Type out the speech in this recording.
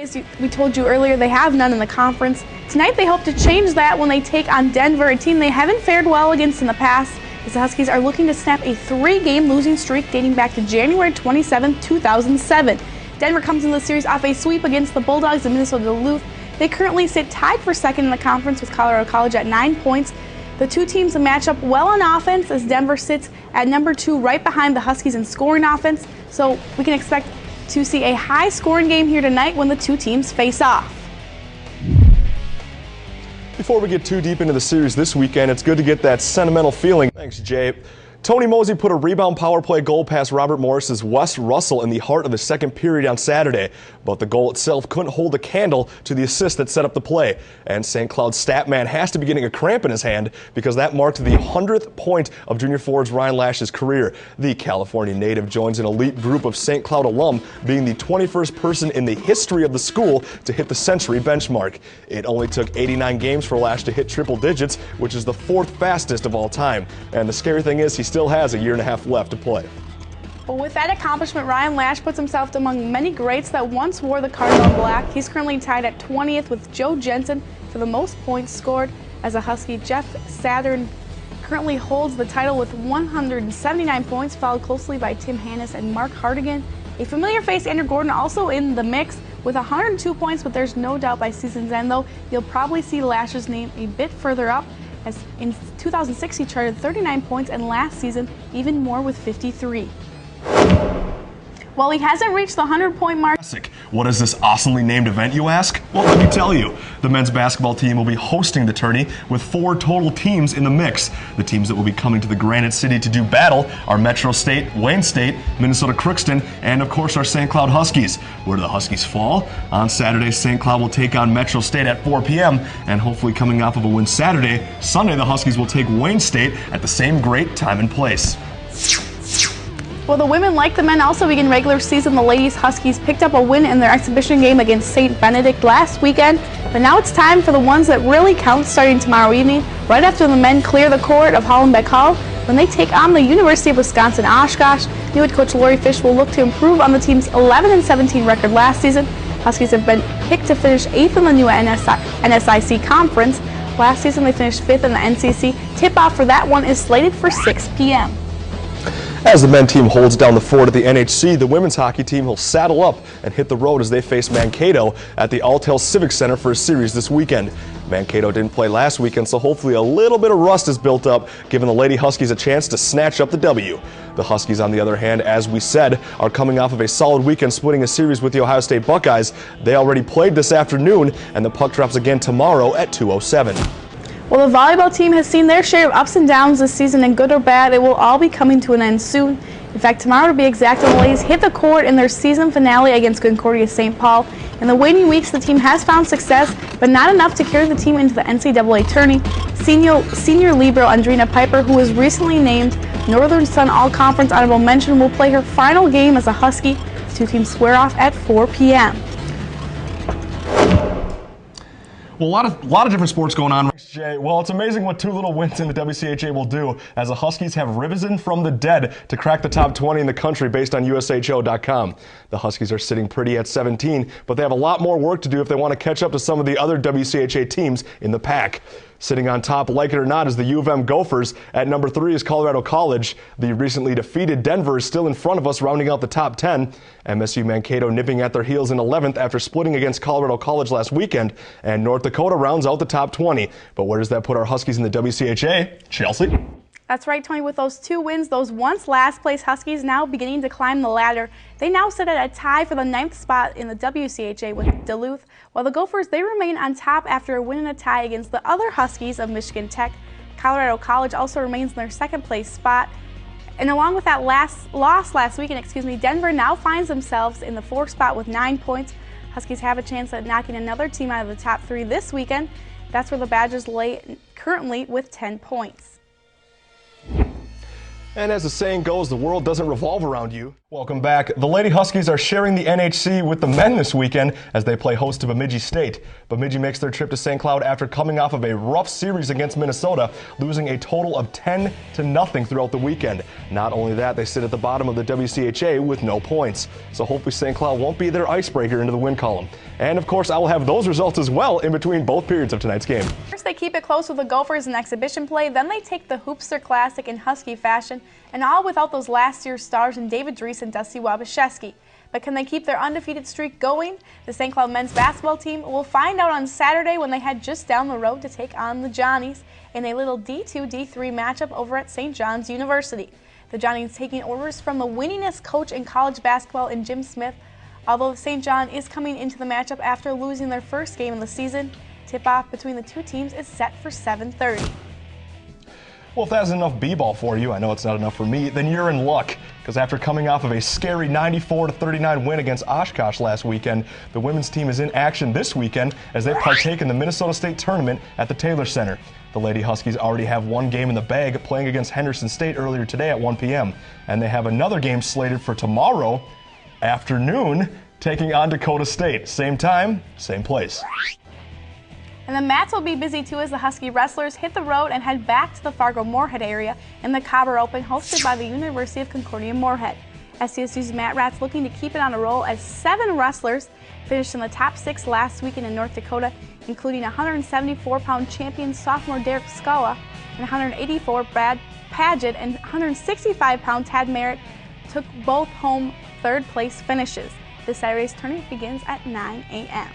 As we told you earlier, they have none in the conference. Tonight they hope to change that when they take on Denver, a team they haven't fared well against in the past, as the Huskies are looking to snap a 3-game losing streak dating back to January 27, 2007. Denver comes into the series off a sweep against the Bulldogs of Minnesota Duluth. They currently sit tied for second in the conference with Colorado College at 9 points. The two teams match up well on offense as Denver sits at number 2 right behind the Huskies in scoring offense. So we can expect to see a high-scoring game here tonight when the two teams face off. Before we get too deep into the series this weekend, it's good to get that sentimental feeling. Thanks, Jay. Tony Mosey put a rebound power play goal past Robert Morris's Wes Russell in the heart of the second period on Saturday, but the goal itself couldn't hold a candle to the assist that set up the play. And St. Cloud's stat man has to be getting a cramp in his hand because that marked the 100th point of junior forwards Ryan Lash's career. The California native joins an elite group of St. Cloud alum, being the 21st person in the history of the school to hit the century benchmark. It only took 89 games for Lash to hit triple digits, which is the 4th fastest of all time. And the scary thing is, he still has a year and a half left to play. Well, with that accomplishment, Ryan Lash puts himself among many greats that once wore the Cardinal black. He's currently tied at 20th with Joe Jensen for the most points scored, as a Husky. Jeff Saturn currently holds the title with 179 points, followed closely by Tim Hannes and Mark Hardigan. A familiar face, Andrew Gordon, also in the mix with 102 points, but there's no doubt by season's end, though, you'll probably see Lash's name a bit further up, as in 2006 he charted 39 points, and last season even more with 53. While he hasn't reached the 100-point mark. What is this awesomely named event, you ask? Well, let me tell you. The men's basketball team will be hosting the tourney with 4 total teams in the mix. The teams that will be coming to the Granite City to do battle are Metro State, Wayne State, Minnesota Crookston, and of course our St. Cloud Huskies. Where do the Huskies fall? On Saturday, St. Cloud will take on Metro State at 4 p.m. and hopefully coming off of a win Saturday, Sunday the Huskies will take Wayne State at the same great time and place. Well, the women, like the men, also begin regular season. The ladies Huskies picked up a win in their exhibition game against St. Benedict last weekend, but now it's time for the ones that really count, starting tomorrow evening, right after the men clear the court of Hollenbeck Hall, when they take on the University of Wisconsin-Oshkosh. New head coach Lori Fish will look to improve on the team's 11-17 record last season. Huskies have been picked to finish 8th in the new NSIC conference. Last season they finished 5th in the NCC. Tip-off for that one is slated for 6 p.m. As the men team holds down the fort at the NHC, the women's hockey team will saddle up and hit the road as they face Mankato at the Altel Civic Center for a series this weekend. Mankato didn't play last weekend, so hopefully a little bit of rust is built up, giving the Lady Huskies a chance to snatch up the W. The Huskies, on the other hand, as we said, are coming off of a solid weekend splitting a series with the Ohio State Buckeyes. They already played this afternoon, and the puck drops again tomorrow at 2:07. Well, the volleyball team has seen their share of ups and downs this season, and good or bad, it will all be coming to an end soon. In fact, tomorrow to be exact, the ladies hit the court in their season finale against Concordia St. Paul. In the waning weeks, the team has found success, but not enough to carry the team into the NCAA tourney. Senior libero Andrina Piper, who was recently named Northern Sun All-Conference Honorable Mention, will play her final game as a Husky. The two teams square off at 4 p.m. Well, a lot of different sports going on. Jay, well, it's amazing what 2 little wins in the WCHA will do, as the Huskies have risen from the dead to crack the top 20 in the country based on USHO.com. The Huskies are sitting pretty at 17, but they have a lot more work to do if they want to catch up to some of the other WCHA teams in the pack. Sitting on top, like it or not, is the U of M Gophers. At number 3 is Colorado College. The recently defeated Denver is still in front of us, rounding out the top 10. MSU Mankato nipping at their heels in 11th after splitting against Colorado College last weekend. And North Dakota rounds out the top 20. But where does that put our Huskies in the WCHA? Chelsea? That's right, Tony. With those 2 wins, those once last-place Huskies now beginning to climb the ladder. They now sit at a tie for the 9th spot in the WCHA with Duluth, while the Gophers, they remain on top after a win and a tie against the other Huskies of Michigan Tech. Colorado College also remains in their 2nd-place spot. And along with that loss last weekend, Denver now finds themselves in the 4th spot with 9 points. Huskies have a chance at knocking another team out of the top 3 this weekend. That's where the Badgers lay currently with 10 points. And as the saying goes, the world doesn't revolve around you. Welcome back. The Lady Huskies are sharing the NHC with the men this weekend as they play host to Bemidji State. Bemidji makes their trip to St. Cloud after coming off of a rough series against Minnesota, losing a total of 10-0 throughout the weekend. Not only that, they sit at the bottom of the WCHA with no points. So hopefully St. Cloud won't be their icebreaker into the win column. And of course, I will have those results as well in between both periods of tonight's game. First, they keep it close with the Gophers in exhibition play. Then they take the Hoopster Classic in Husky fashion, and all without those last year's stars in David Drees and Dusty Wabashewski. But can they keep their undefeated streak going? The St. Cloud men's basketball team will find out on Saturday when they head just down the road to take on the Johnnies in a little D2-D3 matchup over at St. John's University. The Johnnies taking orders from the winningest coach in college basketball in Jim Smith. Although St. John is coming into the matchup after losing their first game of the season, tip-off between the two teams is set for 7:30. Well, if that isn't enough b-ball for you, I know it's not enough for me, then you're in luck. Because after coming off of a scary 94-39 win against Oshkosh last weekend, the women's team is in action this weekend as they partake in the Minnesota State tournament at the Taylor Center. The Lady Huskies already have one game in the bag, playing against Henderson State earlier today at 1 p.m. And they have another game slated for tomorrow afternoon, taking on Dakota State. Same time, same place. And the mats will be busy too as the Husky wrestlers hit the road and head back to the Fargo-Moorhead area in the Cobber Open, hosted by the University of Concordia-Moorhead. SCSU's Mat Rats looking to keep it on a roll as 7 wrestlers finished in the top 6 last weekend in North Dakota, including 174-pound champion sophomore Derek Scala and 184 Brad Paget and 165-pound Tad Merritt took both home third-place finishes. This Saturday's tournament begins at 9 a.m.